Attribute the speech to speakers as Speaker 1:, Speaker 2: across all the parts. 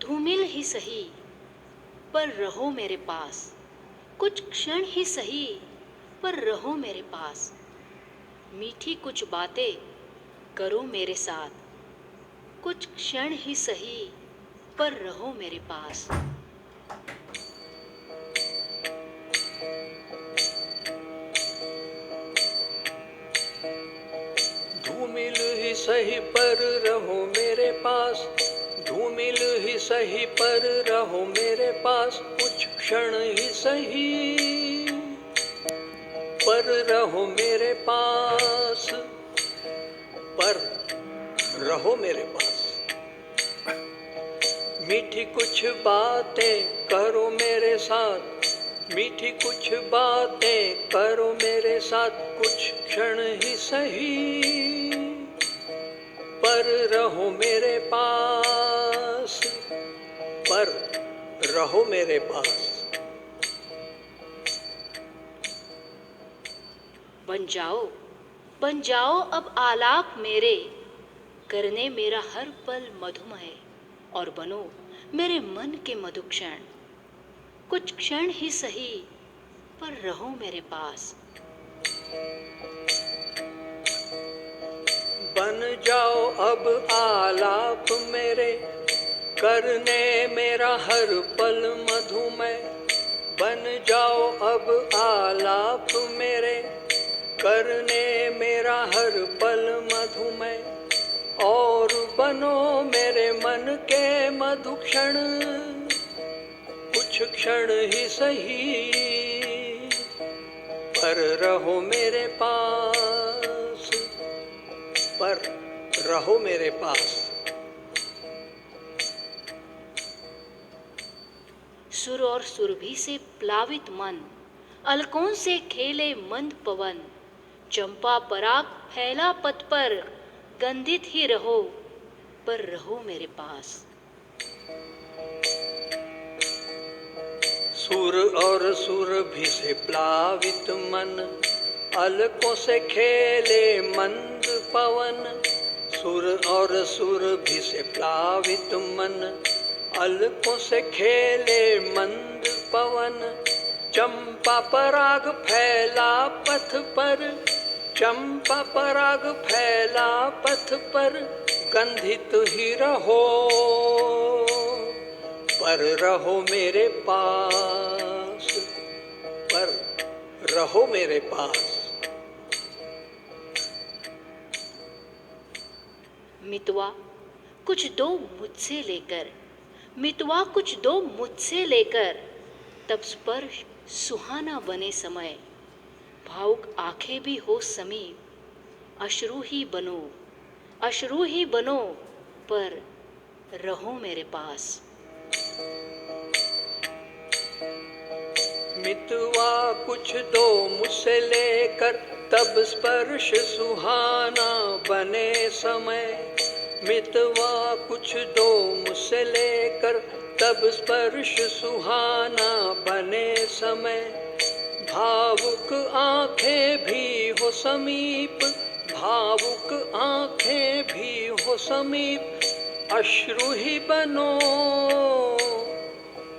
Speaker 1: धूमिल ही सही पर रहो मेरे पास, कुछ क्षण ही सही पर रहो मेरे पास, मीठी कुछ बातें करो मेरे साथ, कुछ क्षण ही सही पर रहो मेरे पास।
Speaker 2: धूमिल ही सही पर रहो मेरे पास, धूमिल ही सही पर रहो मेरे पास, कुछ क्षण ही सही पर रहो मेरे पास, पर रहो मेरे पास। मीठी कुछ बातें करो मेरे साथ, मीठी कुछ बातें करो मेरे साथ, कुछ क्षण ही सही पर रहो मेरे पास, पर रहो मेरे पास।
Speaker 1: बन जाओ अब आलाप मेरे, करने मेरा हर पल मधुमय, और बनो मेरे मन के मधुक्षण, कुछ क्षण ही सही पर रहो मेरे पास।
Speaker 2: बन जाओ अब आलाप मेरे, करने मेरा हर पल मधुमय, बन जाओ अब आलाप मेरे, करने मेरा हर पल मधुमय, और बनो मेरे मन के मधुक्षण, कुछ क्षण ही सही पर रहो मेरे पास, पर रहो मेरे पास।
Speaker 1: सुर और सुरभि से प्लावित मन, अलकों से खेले मंद पवन, चंपा पराग फैला पथ पर, गंधित ही रहो पर रहो मेरे पास।
Speaker 2: सुर और सुरभि से प्लावित मन, अलकों से खेले मंद पवन, सुर और सुरभि से प्लावित मन, अलकों से खेले मंद पवन, चंपा पराग फैला पथ पर, चंपा पराग फैला पथ पर, गंधित ही रहो पर रहो मेरे पास, पर रहो मेरे पास।
Speaker 1: मितवा कुछ दो मुझसे लेकर, मितवा कुछ दो मुझसे लेकर, तब स्पर्श सुहाना बने समय, भावुक आंखें भी हो समीप, अश्रु ही बनो, अश्रु ही बनो पर रहो मेरे पास।
Speaker 2: मितवा कुछ दो मुझसे लेकर, तब स्पर्श सुहाना बने समय, मितवा कुछ दो मुझसे लेकर, तब स्पर्श सुहाना बने समय, भावुक आंखें भी हो समीप, भावुक आंखें भी हो समीप, अश्रु ही बनो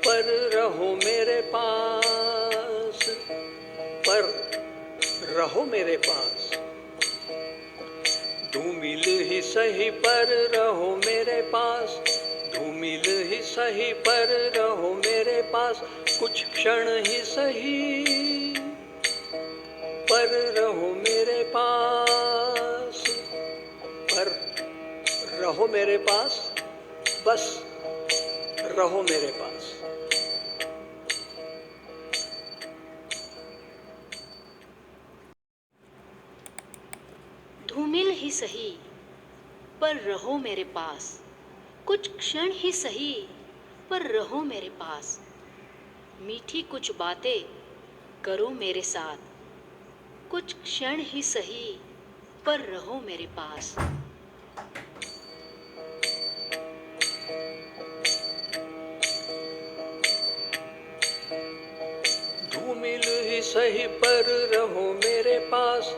Speaker 2: पर रहो मेरे पास, पर रहो मेरे पास। धूमिल ही सही पर रहो मेरे पास, धूमिल ही सही पर रहो मेरे पास, कुछ क्षण ही सही पर रहो मेरे पास, पर रहो मेरे पास, बस रहो मेरे पास।
Speaker 1: धूमिल ही सही पर रहो मेरे पास, कुछ क्षण ही सही पर रहो मेरे पास, मीठी कुछ बातें करो मेरे साथ, कुछ क्षण ही सही पर रहो मेरे पास।
Speaker 2: धूमिल ही सही पर रहो मेरे पास,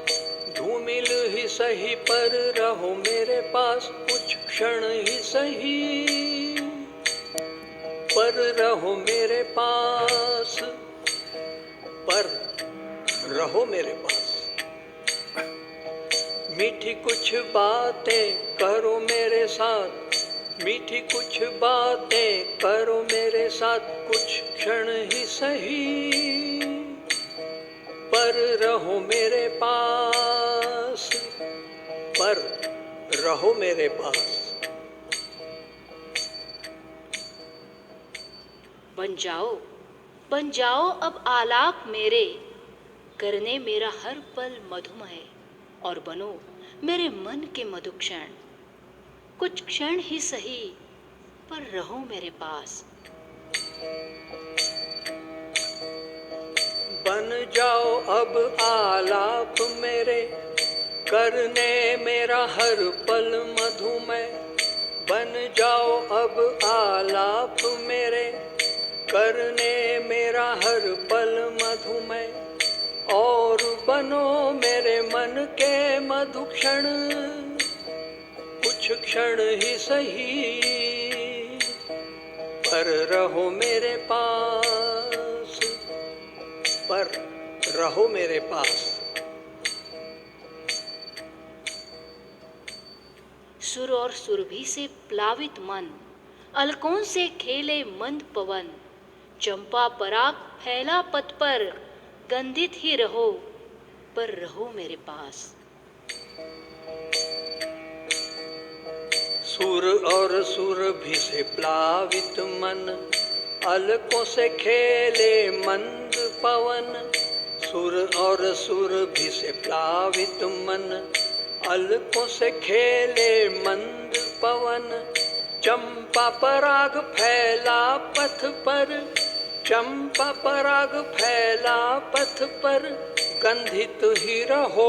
Speaker 2: धूमिल ही सही पर रहो मेरे पास, कुछ क्षण ही सही पर रहो मेरे पास, पर रहो मेरे पास। मीठी कुछ बातें करो मेरे साथ, मीठी कुछ बातें करो मेरे साथ, कुछ क्षण ही सही, पर रहो मेरे पास, पर रहो मेरे पास।
Speaker 1: बन जाओ अब आलाप मेरे, करने मेरा हर पल मधुमय, और बनो मेरे मन के मधु क्षण, कुछ क्षण ही सही, पर रहो मेरे पास।
Speaker 2: बन जाओ अब आलाप मेरे, करने मेरा हर पल मधुमय। बन जाओ अब आलाप मेरे, करने मेरा हर पल मधुमय, और बनो मेरे मन के मधु क्षण, कुछ क्षण ही सही, पर रहो मेरे पास, पर रहो मेरे पास।
Speaker 1: सुर और सुरभि से प्लावित मन, अलकों से खेले मंद पवन, चंपा पराग फैला पथ पर, गंधित ही रहो, पर रहो मेरे पास।
Speaker 2: सुर और सुरभि से प्लावित मन, अलकों से खेले मंद पवन। सुर और सुरभि से प्लावित मन, अलकों से खेले मंद पवन। चंपा पराग फैला पथ पर, चंपा पराग फैला पथ पर, गंधित ही रहो,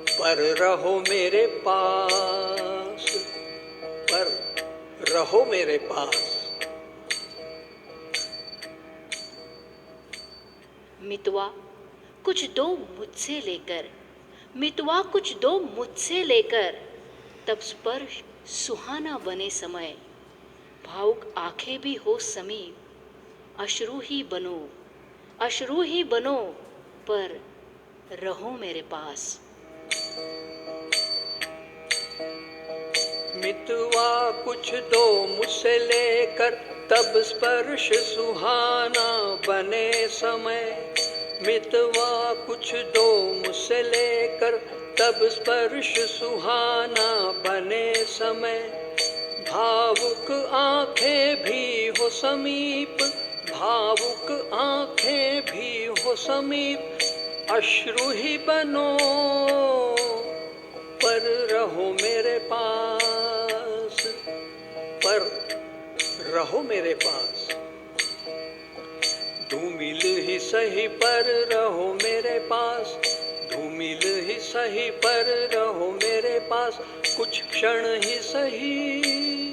Speaker 2: पर रहो मेरे पास, पर रहो मेरे पास।
Speaker 1: मितवा कुछ दो मुझसे लेकर, मितवा कुछ दो मुझसे लेकर, तब स्पर्श सुहाना बने समय, भावुक आंखें भी हो समीप, अश्रु ही बनो, अश्रु ही बनो, पर रहो मेरे पास।
Speaker 2: मितवा कुछ दो मुझसे लेकर, तब स्पर्श सुहाना बने समय। मितवा कुछ दो मुझसे लेकर, तब स्पर्श सुहाना बने समय। भावुक आंखें भी हो समीप, भावुक आंखें भी हो समीप, अश्रु ही बनो, पर रहो मेरे पास, पर रहो मेरे पास। धूमिल ही सही पर रहो मेरे पास, धूमिल ही सही पर रहो मेरे पास, कुछ क्षण ही सही,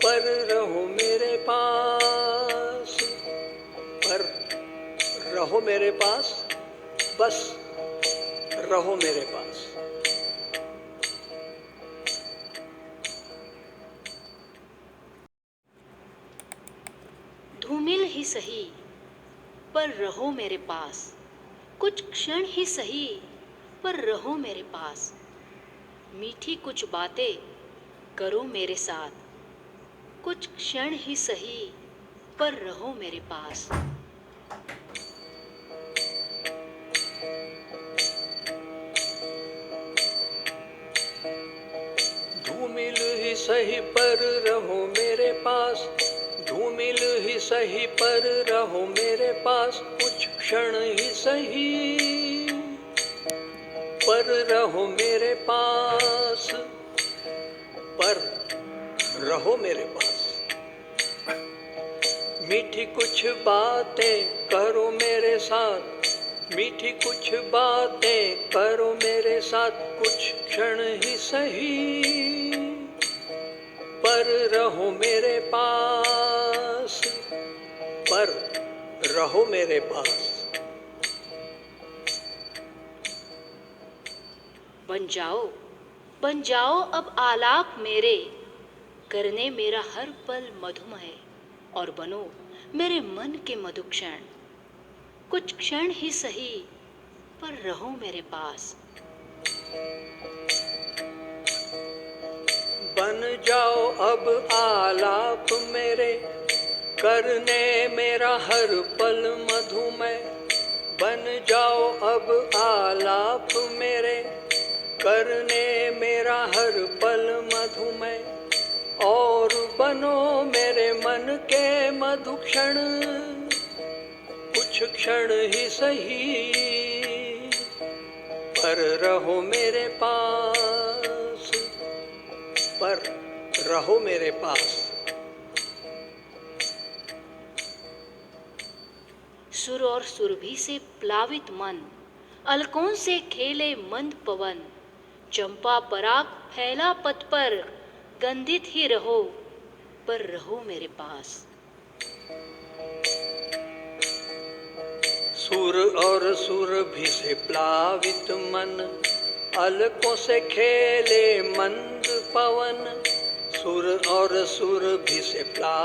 Speaker 2: पर रहो मेरे पास, पर रहो मेरे पास, बस रहो मेरे पास।
Speaker 1: धूमिल ही सही, पर रहो मेरे पास, कुछ क्षण ही सही, पर रहो मेरे पास। मीठी कुछ बातें करो मेरे साथ, कुछ क्षण ही सही, पर रहो मेरे पास।
Speaker 2: धूमिल ही सही पर रहो मेरे पास, धूमिल ही सही पर रहो मेरे पास, कुछ क्षण ही सही, पर रहो मेरे पास, पर रहो मेरे पास। मीठी कुछ बातें करो मेरे साथ, मीठी कुछ बातें करो मेरे साथ, कुछ क्षण ही सही, पर रहो मेरे पास, पर रहो मेरे पास।
Speaker 1: बन जाओ अब आलाप मेरे, करने मेरा हर पल मधुमय और बनो मेरे मन के मधु क्षण। कुछ क्षण ही सही पर रहो मेरे पास।
Speaker 2: बन जाओ अब आलाप मेरे, करने मेरा हर पल मधुमय। बन जाओ अब आलाप मेरे, करने मेरा हर पल मधुमय। और बनो मेरे मन के मधु क्षण, कुछ क्षण ही सही पर रहो मेरे पास, पर रहो मेरे पास।
Speaker 1: सुर और सुरभि से प्लावित मन, अलकों से खेले मंद पवन। चंपा पराग फैला पथ पर, गंधित ही रहो पर रहो मेरे पास।
Speaker 2: सुर और सुरभि से प्लावित मन, अलकों से खेले मंद पवन। सुर और सुरभि से प्लावित